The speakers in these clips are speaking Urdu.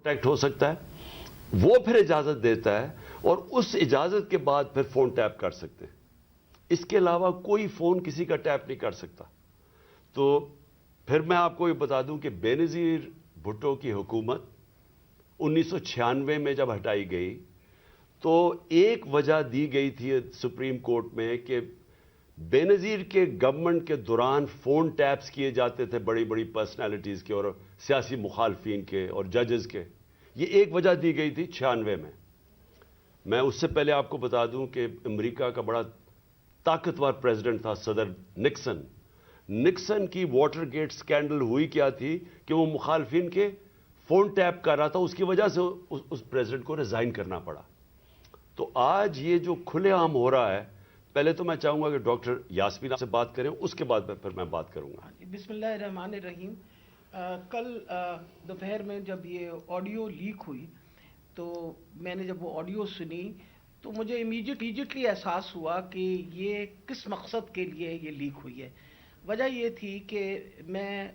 کانٹیکٹ ہو سکتا ہے، وہ پھر اجازت دیتا ہے اور اس اجازت کے بعد پھر فون ٹیپ کر سکتے ہیں. اس کے علاوہ کوئی فون کسی کا ٹیپ نہیں کر سکتا. تو پھر میں آپ کو یہ بتا دوں کہ بے نظیر بھٹو کی حکومت 1996 میں جب ہٹائی گئی تو ایک وجہ دی گئی تھی سپریم کورٹ میں کہ بے نظیر کے گورنمنٹ کے دوران فون ٹیپس کیے جاتے تھے بڑی بڑی پرسنالٹیز کے اور سیاسی مخالفین کے اور ججز کے. یہ ایک وجہ دی گئی تھی 96 میں. میں اس سے پہلے آپ کو بتا دوں کہ امریکہ کا بڑا طاقتور پریزیڈنٹ تھا صدر نکسن. نکسن کی واٹر گیٹ سکینڈل ہوئی کیا تھی کہ وہ مخالفین کے فون ٹیپ کر رہا تھا، اس کی وجہ سے اس پریزیڈنٹ کو ریزائن کرنا پڑا. تو آج یہ جو کھلے عام ہو رہا ہے، پہلے تو میں چاہوں گا کہ ڈاکٹر یاسمین سے بات کریں، اس کے بعد پھر میں بات کروں گا. بسم اللہ الرحمن الرحیم. کل دوپہر میں جب یہ آڈیو لیک ہوئی تو میں نے جب وہ آڈیو سنی تو مجھے امیجیٹلی احساس ہوا کہ یہ کس مقصد کے لیے یہ لیک ہوئی ہے. وجہ یہ تھی کہ میں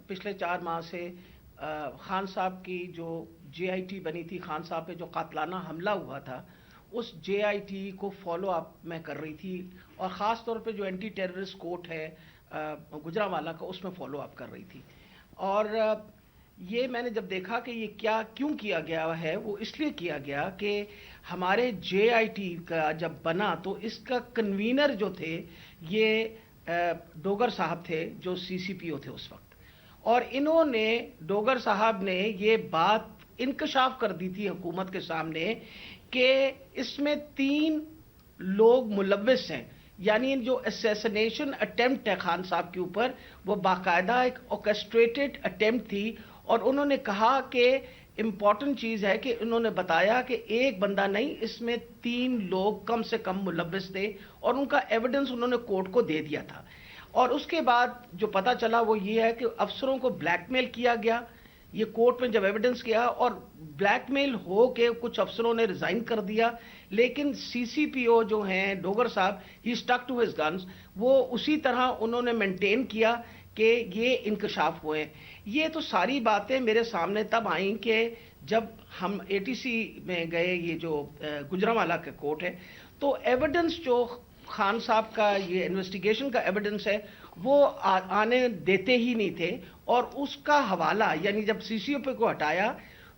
پچھلے 4 ماہ سے خان صاحب کی جو JIT بنی تھی، خان صاحب پہ جو قاتلانہ حملہ ہوا تھا، اس JIT کو فالو اپ میں کر رہی تھی اور خاص طور پہ جو اینٹی ٹیررسٹ کورٹ ہے گجرانوالہ کا، اس میں فالو اپ کر رہی تھی. اور یہ میں نے جب دیکھا کہ یہ کیوں کیا گیا ہے، وہ اس لیے کیا گیا کہ ہمارے JIT کا جب بنا تو اس کا کنوینر جو تھے یہ ڈوگر صاحب تھے جو CCPO تھے اس وقت. اور انہوں نے ڈوگر صاحب نے یہ بات انکشاف کر دی تھی حکومت کے سامنے کہ اس میں 3 لوگ ملوث ہیں. یعنی جو اسیسنیشن اٹیمپٹ ہے خان صاحب کے اوپر، وہ باقاعدہ ایک اوکیسٹریٹڈ اٹیمپٹ تھی. اور انہوں نے کہا کہ امپورٹنٹ چیز ہے کہ انہوں نے بتایا کہ ایک بندہ نہیں، اس میں 3 لوگ کم سے کم ملوث تھے اور ان کا ایویڈنس انہوں نے کورٹ کو دے دیا تھا. اور اس کے بعد جو پتا چلا وہ یہ ہے کہ افسروں کو بلیک میل کیا گیا. یہ کورٹ میں جب ایویڈنس کیا اور بلیک میل ہو کے کچھ افسروں نے ریزائن کر دیا، لیکن CCPO جو ہیں ڈوگر صاحب، ہی اسٹک ٹو ہز گنز، وہ اسی طرح انہوں نے مینٹین کیا کہ یہ انکشاف ہوئے. یہ تو ساری باتیں میرے سامنے تب آئیں کہ جب ہم ATC میں گئے، یہ جو گجرانوالہ کا کورٹ ہے، تو ایویڈنس جو خان صاحب کا یہ انویسٹیگیشن کا ایویڈنس ہے وہ آنے دیتے ہی نہیں تھے. اور اس کا حوالہ یعنی جب CCPO کو ہٹایا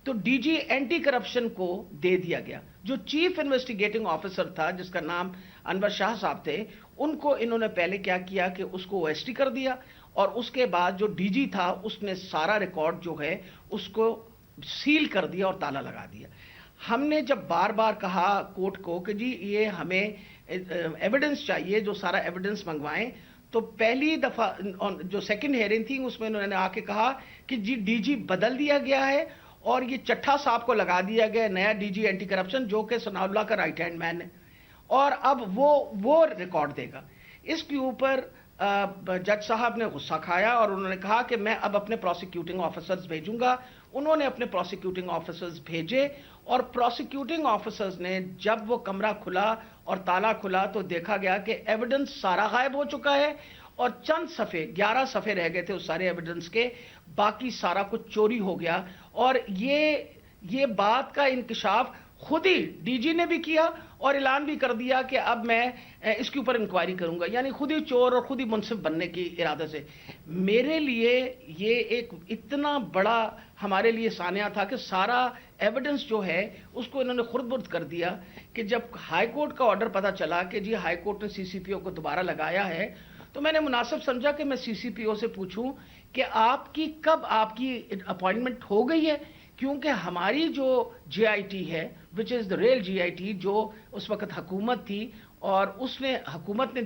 تو DG اینٹی کرپشن کو دے دیا گیا. جو چیف انویسٹیگیٹنگ آفیسر تھا جس کا نام انور شاہ صاحب تھے، ان کو انہوں نے پہلے کیا کیا کہ اس کو OST کر دیا اور اس کے بعد جو DG تھا اس نے سارا ریکارڈ جو ہے اس کو سیل کر دیا اور تالا لگا دیا. ہم نے جب بار بار کہا کورٹ کو کہ جی یہ ہمیں ایویڈنس چاہیے، جو سارا ایویڈنس منگوائیں، تو پہلی دفعہ جو سیکنڈ ہیئرنگ تھی اس میں انہوں نے آ کے کہا کہ جی DG بدل دیا گیا ہے اور یہ چٹھا صاحب کو لگا دیا گیا نیا DG اینٹی کرپشن، جو کہ ثناء اللہ کا رائٹ ہینڈ مین ہے اور اب وہ ریکارڈ دے گا. اس کے اوپر جج صاحب نے غصہ کھایا اور انہوں نے کہا کہ میں اب اپنے پروسیکیوٹنگ آفیسرز بھیجوں گا. انہوں نے اپنے پروسیکیوٹنگ آفیسرز بھیجے اور پروسیکیوٹنگ آفیسرز نے جب وہ کمرہ کھلا اور تالا کھلا تو دیکھا گیا کہ ایویڈنس سارا غائب ہو چکا ہے اور چند صفحے 11 صفحے رہ گئے تھے اس سارے ایویڈنس کے، باقی سارا کچھ چوری ہو گیا. اور یہ بات کا انکشاف خود ہی DG نے بھی کیا اور اعلان بھی کر دیا کہ اب میں اس کے اوپر انکوائری کروں گا، یعنی خود ہی چور اور خود ہی منصف بننے کی ارادے سے. میرے لیے یہ ایک اتنا بڑا ہمارے لیے سانحہ تھا کہ سارا ایویڈنس جو ہے اس کو انہوں نے خرد برد کر دیا کہ جب ہائی کورٹ کا آرڈر پتا چلا کہ جی ہائی کورٹ نے CCPO کو دوبارہ لگایا ہے تو میں نے مناسب سمجھا کہ میں CCPO سے پوچھوں کہ کب آپ کی اپوائنٹمنٹ ہو گئی ہے، کیونکہ ہماری جو JIT ہے وچ از دا ریل JIT جو اس وقت حکومت تھی اور اس نے حکومت نے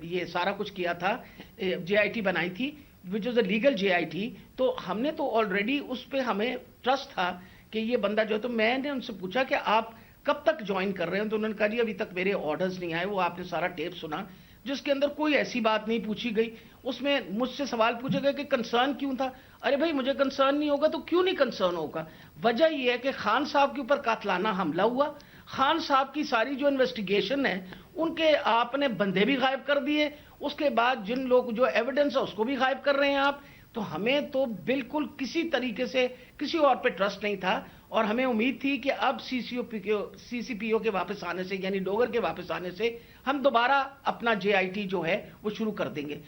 یہ سارا کچھ کیا تھا، JIT بنائی تھی وچ از اے لیگل JIT، تو ہم نے تو آلریڈی اس پہ ہمیں ٹرسٹ تھا کہ یہ بندہ جو ہے. تو میں نے ان سے پوچھا کہ آپ کب تک جوائن کر رہے ہیں، تو انہوں نے کہا جی ابھی تک میرے آرڈرز نہیں آئے. وہ آپ نے سارا ٹیپ سنا جس کے اندر کوئی ایسی بات نہیں پوچھی گئی. اس میں مجھ سے سوال پوچھے گئے کہ کنسرن کیوں تھا. ارے بھائی مجھے کنسرن نہیں ہوگا تو کیوں نہیں کنسرن ہوگا؟ وجہ یہ ہے کہ خان صاحب کے اوپر قاتلانہ حملہ ہوا، خان صاحب کی ساری جو انویسٹیگیشن ہے ان کے آپ نے بندے بھی غائب کر دیے، اس کے بعد جن لوگ جو ایویڈنس ہے اس کو بھی غائب کر رہے ہیں آپ. تو ہمیں تو بالکل کسی طریقے سے کسی اور پہ ٹرسٹ نہیں تھا اور ہمیں امید تھی کہ اب سی سی پی او کے واپس آنے سے، یعنی ڈوگر کے واپس آنے سے ہم دوبارہ اپنا جے آئی ٹی جو ہے وہ شروع کر دیں گے.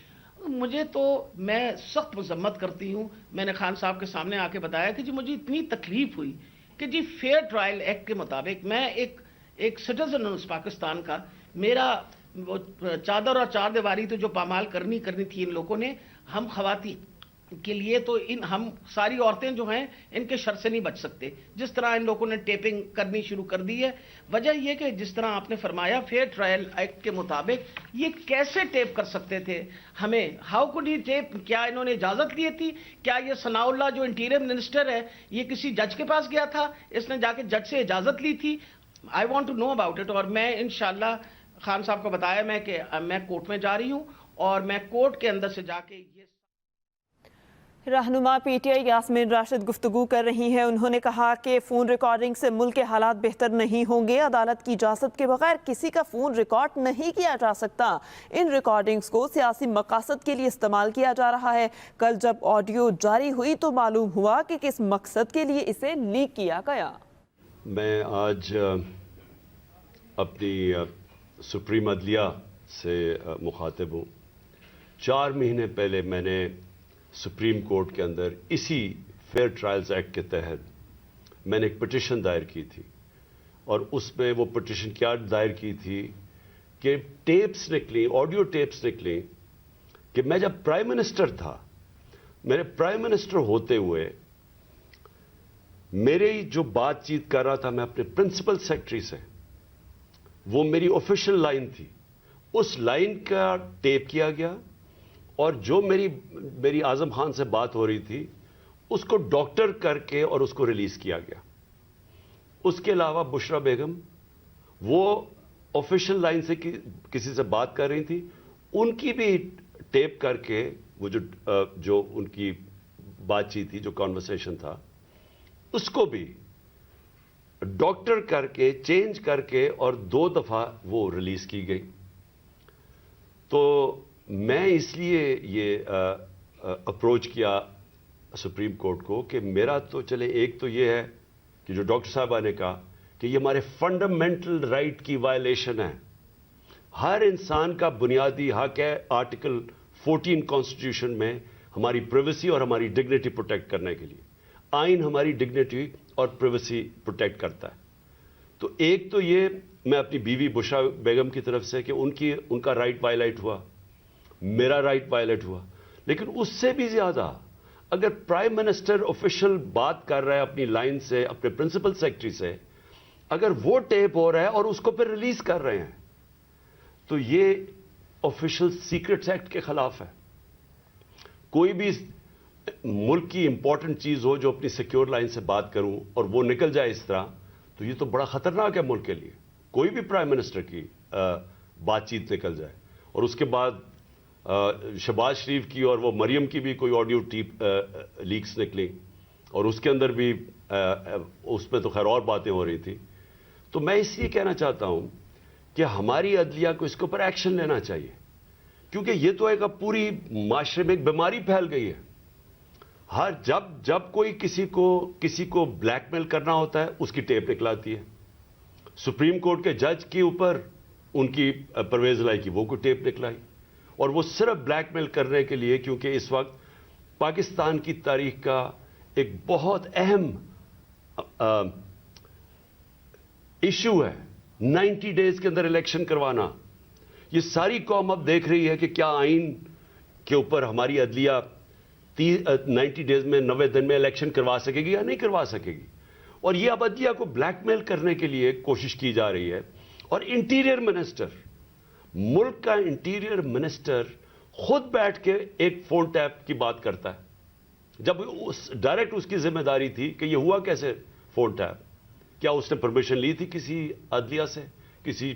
مجھے تو، میں سخت مذمت کرتی ہوں. میں نے خان صاحب کے سامنے آ کے بتایا کہ جی مجھے اتنی تکلیف ہوئی کہ جی فیئر ٹرائل ایکٹ کے مطابق میں ایک سٹیزن ہوں اس پاکستان کا. میرا وہ چادر اور چار دیواری تو جو پامال کرنی تھی ان لوگوں نے، ہم خواتین کے لیے تو ہم ساری عورتیں جو ہیں ان کے شر سے نہیں بچ سکتے. جس طرح ان لوگوں نے ٹیپنگ کرنی شروع کر دی ہے، وجہ یہ کہ جس طرح آپ نے فرمایا فیئر ٹرائل ایکٹ کے مطابق یہ کیسے ٹیپ کر سکتے تھے ہمیں؟ How could he tap? کیا انہوں نے اجازت لی تھی؟ کیا یہ ثناء اللہ جو انٹیریئر منسٹر ہے یہ کسی جج کے پاس گیا تھا؟ اس نے جا کے جج سے اجازت لی تھی؟ I want to know about it. اور میں انشاءاللہ خان صاحب کو بتایا کہ میں کورٹ میں جا رہی ہوں اور میں کورٹ کے اندر سے جا کے یہ. رہنما P T I Yasmin Rashid گفتگو کر رہی ہیں. انہوں نے کہا کہ فون ریکارڈنگ سے ملک کے حالات بہتر نہیں ہوں گے. عدالت کی اجازت کے بغیر کسی کا فون ریکارڈ نہیں کیا جا سکتا. ان ریکارڈنگز کو سیاسی مقاصد کے لیے استعمال کیا جا رہا ہے. کل جب آڈیو جاری ہوئی تو معلوم ہوا کہ کس مقصد کے لیے اسے لیک کیا گیا. میں آج اپنی سپریم عدلیہ سے مخاطب ہوں. 4 مہینے پہلے میں نے سپریم کورٹ کے اندر اسی فیئر ٹرائلز ایکٹ کے تحت میں نے ایک پٹیشن دائر کی تھی، اور اس میں وہ پٹیشن کیا دائر کی تھی کہ ٹیپس نکلیں، آڈیو ٹیپس نکلیں کہ میں جب پرائم منسٹر تھا، میرے پرائم منسٹر ہوتے ہوئے میرے جو بات چیت کر رہا تھا میں اپنے پرنسپل سیکرٹری سے، وہ میری آفیشیل لائن تھی، اس لائن کا ٹیپ کیا گیا، اور جو میری اعظم خان سے بات ہو رہی تھی اس کو ڈاکٹر کر کے اور اس کو ریلیز کیا گیا. اس کے علاوہ بشرا بیگم وہ آفیشیل لائن سے کسی سے بات کر رہی تھی، ان کی بھی ٹیپ کر کے وہ جو ان کی بات چیت تھی، جو کانورسیشن تھا، اس کو بھی ڈاکٹر کر کے چینج کر کے اور 2 دفعہ وہ ریلیز کی گئی. تو میں اس لیے یہ اپروچ کیا سپریم کورٹ کو کہ میرا تو چلے، ایک تو یہ ہے کہ جو ڈاکٹر صاحبہ نے کہا کہ یہ ہمارے فنڈامنٹل رائٹ کی وائلیشن ہے. ہر انسان کا بنیادی حق ہے آرٹیکل 14 کانسٹیٹیوشن میں ہماری پریویسی اور ہماری ڈگنیٹی پروٹیکٹ کرنے کے لیے. آئین ہماری ڈگنیٹی اور پریویسی پروٹیکٹ کرتا ہے. تو ایک تو یہ میں اپنی بیوی بشرا بیگم کی طرف سے کہ ان کا رائٹ وائلیٹ ہوا، میرا رائٹ وائلیٹ ہوا. لیکن اس سے بھی زیادہ اگر پرائم منسٹر آفیشیل بات کر رہا ہے اپنی لائن سے، اپنے پرنسپل سیکرٹری سے، اگر وہ ٹیپ ہو رہا ہے اور اس کو پھر ریلیز کر رہے ہیں، تو یہ آفیشیل سیکرٹس ایکٹ کے خلاف ہے. کوئی بھی ملک کی امپورٹنٹ چیز ہو جو اپنی سیکیور لائن سے بات کروں اور وہ نکل جائے اس طرح، تو یہ تو بڑا خطرناک ہے ملک کے لیے. کوئی بھی پرائم منسٹر کی بات چیت نکل جائے، اور اس کے بعد شہباز شریف کی اور وہ مریم کی بھی کوئی آڈیو ٹیپ لیکس نکلی، اور اس کے اندر بھی اس میں تو خیر اور باتیں ہو رہی تھی. تو میں اس لیے کہنا چاہتا ہوں کہ ہماری عدلیہ کو اس کے اوپر ایکشن لینا چاہیے، کیونکہ یہ تو ایک اب پوری معاشرے میں ایک بیماری پھیل گئی ہے. ہر جب کوئی کسی کو بلیک میل کرنا ہوتا ہے اس کی ٹیپ نکلاتی ہے. سپریم کورٹ کے جج کے اوپر ان کی پرویز لائی کی وہ کوئی ٹیپ نکلائی، اور وہ صرف بلیک میل کرنے کے لیے، کیونکہ اس وقت پاکستان کی تاریخ کا ایک بہت اہم ایشو ہے 90 ڈیز کے اندر الیکشن کروانا. یہ ساری قوم اب دیکھ رہی ہے کہ کیا آئین کے اوپر ہماری عدلیہ 90 ڈیز میں 90 دن میں الیکشن کروا سکے گی یا نہیں کروا سکے گی. اور یہ اب عدلیہ کو بلیک میل کرنے کے لیے کوشش کی جا رہی ہے. اور انٹیریئر منسٹر، ملک کا انٹیریئر منسٹر خود بیٹھ کے ایک فون ٹیپ کی بات کرتا ہے، جب ڈائریکٹ اس کی ذمہ داری تھی کہ یہ ہوا کیسے فون ٹیپ. کیا اس نے پرمیشن لی تھی کسی عدلیہ سے، کسی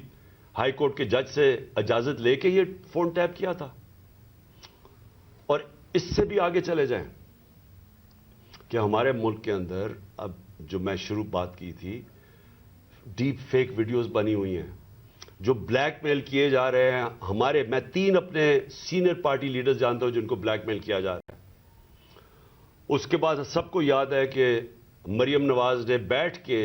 ہائی کورٹ کے جج سے اجازت لے کے یہ فون ٹیپ کیا تھا؟ اور اس سے بھی آگے چلے جائیں کہ ہمارے ملک کے اندر اب جو میں شروع بات کی تھی، ڈیپ فیک ویڈیوز بنی ہوئی ہیں جو بلیک میل کیے جا رہے ہیں. میں 3 اپنے سینئر پارٹی لیڈرز جانتا ہوں جن کو بلیک میل کیا جا رہا ہے. اس کے بعد سب کو یاد ہے کہ مریم نواز نے بیٹھ کے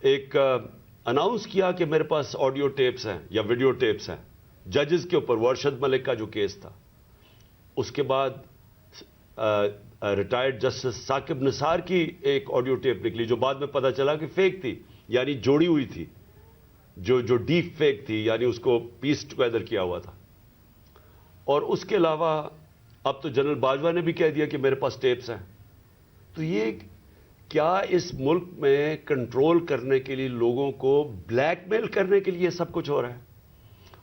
ایک اناؤنس کیا کہ میرے پاس آڈیو ٹیپس ہیں یا ویڈیو ٹیپس ہیں ججز کے اوپر، ورشد ملک کا جو کیس تھا. اس کے بعد ریٹائرڈ جسٹس ثاقب نثار کی ایک آڈیو ٹیپ نکلی جو بعد میں پتہ چلا کہ فیک تھی، یعنی جوڑی ہوئی تھی، جو ڈیپ فیک تھی، یعنی اس کو پیس ٹوگیدر کیا ہوا تھا. اور اس کے علاوہ اب تو جنرل باجوہ نے بھی کہہ دیا کہ میرے پاس ٹیپس ہیں. تو یہ کیا اس ملک میں کنٹرول کرنے کے لیے، لوگوں کو بلیک میل کرنے کے لیے سب کچھ ہو رہا ہے؟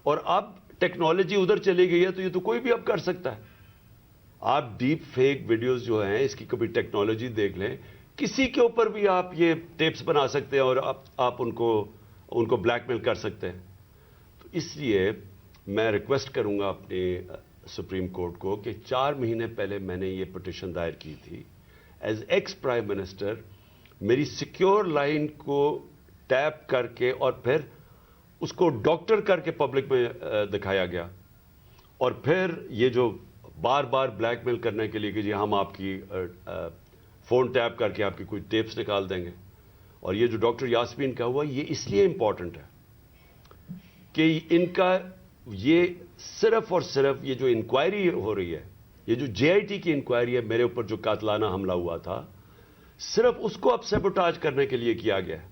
اور اب ٹیکنالوجی ادھر چلی گئی ہے تو یہ تو کوئی بھی اب کر سکتا ہے. آپ ڈیپ فیک ویڈیوز جو ہیں اس کی کبھی ٹیکنالوجی دیکھ لیں، کسی کے اوپر بھی آپ یہ ٹیپس بنا سکتے ہیں اور آپ ان کو بلیک میل کر سکتے ہیں. تو اس لیے میں ریکویسٹ کروں گا اپنے سپریم کورٹ کو کہ 4 مہینے پہلے میں نے یہ پٹیشن دائر کی تھی. ایز ایکس پرائم منسٹر میری سیکیور لائن کو ٹیپ کر کے اور پھر اس کو ڈاکٹر کر کے پبلک میں دکھایا گیا، اور پھر یہ جو بار بار بلیک میل کرنے کے لیے کہ جی ہم آپ کی فون ٹیپ کر کے آپ کی کوئی ٹیپس نکال دیں گے. اور یہ جو ڈاکٹر یاسمین کا ہوا یہ اس لیے امپورٹنٹ ہے کہ ان کا یہ صرف اور صرف یہ جو انکوائری ہو رہی ہے، یہ جو جے آئی ٹی کی انکوائری ہے میرے اوپر جو قاتلانہ حملہ ہوا تھا، صرف اس کو اب سیبوٹاج کرنے کے لیے کیا گیا ہے.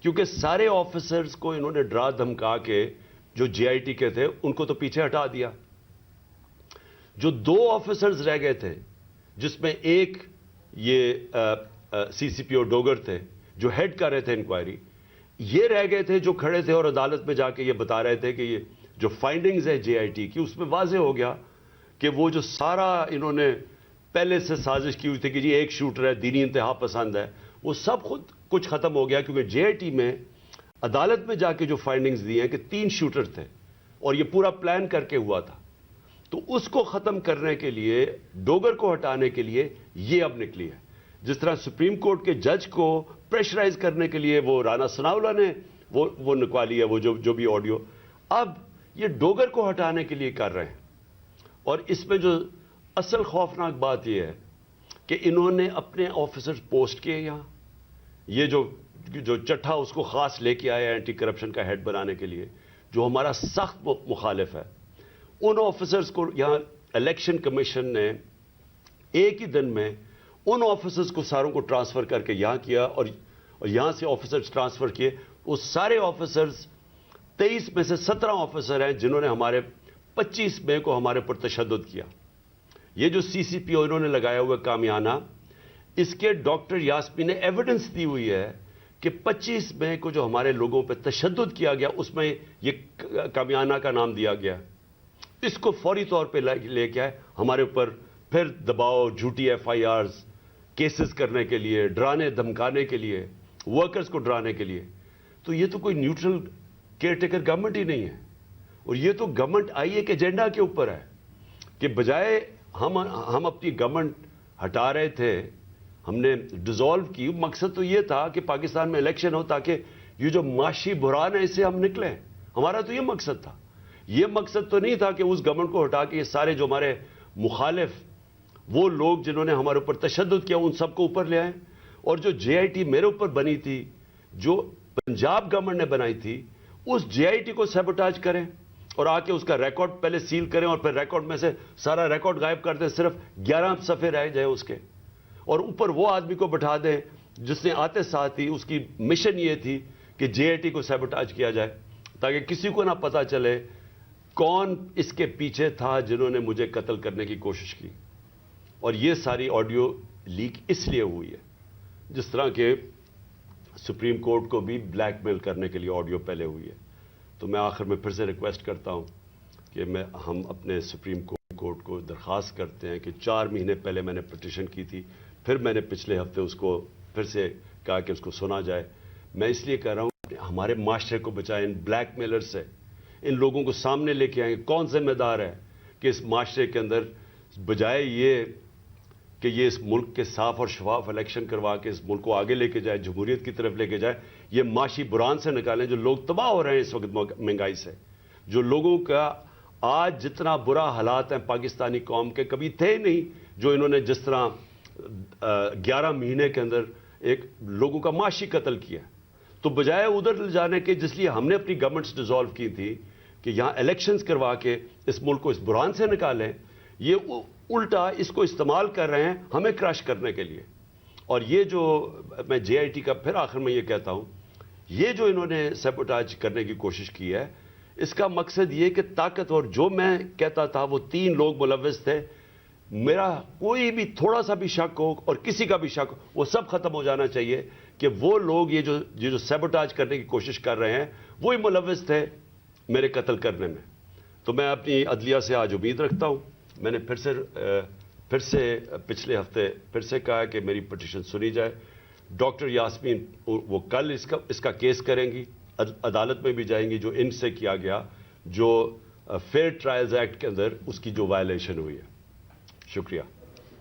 کیونکہ سارے آفیسرز کو انہوں نے ڈرا دھمکا کے جو جے آئی ٹی کے تھے ان کو تو پیچھے ہٹا دیا. جو 2 آفیسرز رہ گئے تھے، جس میں ایک یہ سی سی پی او ڈوگر تھے جو ہیڈ کر رہے تھے انکوائری، یہ رہ گئے تھے جو کھڑے تھے اور عدالت میں جا کے یہ بتا رہے تھے کہ یہ جو فائنڈنگز ہے جے آئی ٹی کی، اس میں واضح ہو گیا کہ وہ جو سارا انہوں نے پہلے سے سازش کی ہوئی تھی کہ جی ایک شوٹر ہے، دینی انتہا پسند ہے، وہ سب خود کچھ ختم ہو گیا. کیونکہ جے آئی ٹی میں عدالت میں جا کے جو فائنڈنگز دی ہیں کہ 3 شوٹر تھے اور یہ پورا پلان کر کے ہوا تھا. تو اس کو ختم کرنے کے لیے، ڈوگر کو ہٹانے کے لیے یہ اب نکلی ہے. جس طرح سپریم کورٹ کے جج کو پریشرائز کرنے کے لیے وہ رانا ثناءاللہ نے وہ نکوالی ہے، وہ جو بھی آڈیو، اب یہ ڈوگر کو ہٹانے کے لیے کر رہے ہیں. اور اس میں جو اصل خوفناک بات یہ ہے کہ انہوں نے اپنے آفیسرز پوسٹ کیے یہاں، یہ جو چٹھا اس کو خاص لے کے آیا اینٹی کرپشن کا ہیڈ بنانے کے لیے، جو ہمارا سخت مخالف ہے. ان آفیسرز کو یہاں الیکشن کمیشن نے ایک ہی دن میں ان آفیسرز کو ساروں کو ٹرانسفر کر کے یہاں کیا، اور یہاں سے آفیسرز ٹرانسفر کیے. وہ سارے آفیسرز 23 میں سے 17 آفیسر ہیں جنہوں نے ہمارے 25 مئی کو ہمارے پر تشدد کیا. یہ جو سی سی پی او انہوں نے لگایا ہوا کامیانہ، اس کے ڈاکٹر یاسمین نے ایویڈنس دی ہوئی ہے کہ 25 مئی کو جو ہمارے لوگوں پہ تشدد کیا گیا اس میں یہ کامیانہ کا نام دیا گیا. اس کو فوری طور پہ لے کے آئے ہمارے اوپر پھر دباؤ، جھوٹی ایف آئی آرز کیسز کرنے کے لیے، ڈرانے دھمکانے کے لیے، ورکرز کو ڈرانے کے لیے. تو یہ تو کوئی نیوٹرل کیئر ٹیکر گورنمنٹ ہی نہیں ہے. اور یہ تو گورنمنٹ آئی ایک ایجنڈا کے اوپر ہے کہ بجائے ہم اپنی گورنمنٹ ہٹا رہے تھے، ہم نے ڈیزالو کی. مقصد تو یہ تھا کہ پاکستان میں الیکشن ہو تاکہ یہ جو معاشی بحران ہے اس سے ہم نکلیں. ہمارا تو یہ مقصد تھا. یہ مقصد تو نہیں تھا کہ اس گورنمنٹ کو ہٹا کے یہ سارے جو ہمارے مخالف وہ لوگ جنہوں نے ہمارے اوپر تشدد کیا ان سب کو اوپر لے آئیں. اور جو جے آئی ٹی میرے اوپر بنی تھی، جو پنجاب گورنمنٹ نے بنائی تھی، اس جے آئی ٹی کو سیبوٹاج کریں اور آ کے اس کا ریکارڈ پہلے سیل کریں اور پھر ریکارڈ میں سے سارا ریکارڈ غائب کر دیں، صرف 11 صفحے رہ جائیں اس کے، اور اوپر وہ آدمی کو بٹھا دیں جس نے آتے ساتھ ہی اس کی مشن یہ تھی کہ جے آئی ٹی کو سیبوٹاج کیا جائے تاکہ کسی کو نہ پتا چلے کون اس کے پیچھے تھا جنہوں نے مجھے قتل کرنے کی کوشش کی. اور یہ ساری آڈیو لیک اس لیے ہوئی ہے، جس طرح کہ سپریم کورٹ کو بھی بلیک میل کرنے کے لیے آڈیو پہلے ہوئی ہے. تو میں آخر میں پھر سے ریکویسٹ کرتا ہوں کہ ہم اپنے سپریم کورٹ کو درخواست کرتے ہیں کہ 4 مہینے پہلے میں نے پٹیشن کی تھی، پھر میں نے پچھلے ہفتے اس کو پھر سے کہا کہ اس کو سنا جائے. میں اس لیے کہہ رہا ہوں کہ ہمارے معاشرے کو بچائیں ان بلیک میلر سے، ان لوگوں کو سامنے لے کے آئیں. کون ذمہ دار ہے کہ اس معاشرے کے اندر بجائے یہ کہ یہ اس ملک کے صاف اور شفاف الیکشن کروا کے اس ملک کو آگے لے کے جائے، جمہوریت کی طرف لے کے جائے، یہ معاشی بحران سے نکالیں. جو لوگ تباہ ہو رہے ہیں اس وقت مہنگائی سے، جو لوگوں کا آج جتنا برا حالات ہیں پاکستانی قوم کے کبھی تھے نہیں، جو انہوں نے جس طرح 11 مہینے کے اندر ایک لوگوں کا معاشی قتل کیا. تو بجائے ادھر لے جانے کے جس لیے ہم نے اپنی گورنمنٹس ڈیزالو کی تھی کہ یہاں الیکشنز کروا کے اس ملک کو اس بحران سے نکالیں, یہ الٹا اس کو استعمال کر رہے ہیں ہمیں کراش کرنے کے لیے. اور یہ جو میں جے آئی ٹی کا پھر آخر میں یہ کہتا ہوں, یہ جو انہوں نے سیبوٹاج کرنے کی کوشش کی ہے, اس کا مقصد یہ کہ طاقتور, جو میں کہتا تھا وہ 3 لوگ ملوث تھے, میرا کوئی بھی تھوڑا سا بھی شک ہو اور کسی کا بھی شک ہو, وہ سب ختم ہو جانا چاہیے کہ وہ لوگ یہ جو سیبوٹاج کرنے کی کوشش کر رہے ہیں وہی ملوث تھے میرے قتل کرنے میں. تو میں اپنی عدلیہ سے آج امید رکھتا ہوں. میں نے پھر سے پچھلے ہفتے پھر سے کہا کہ میری پٹیشن سنی جائے. ڈاکٹر یاسمین وہ کل اس کا کیس کریں گی, عدالت میں بھی جائیں گی, جو ان سے کیا گیا, جو فیئر ٹرائلز ایکٹ کے اندر اس کی جو وائلیشن ہوئی ہے. شکریہ.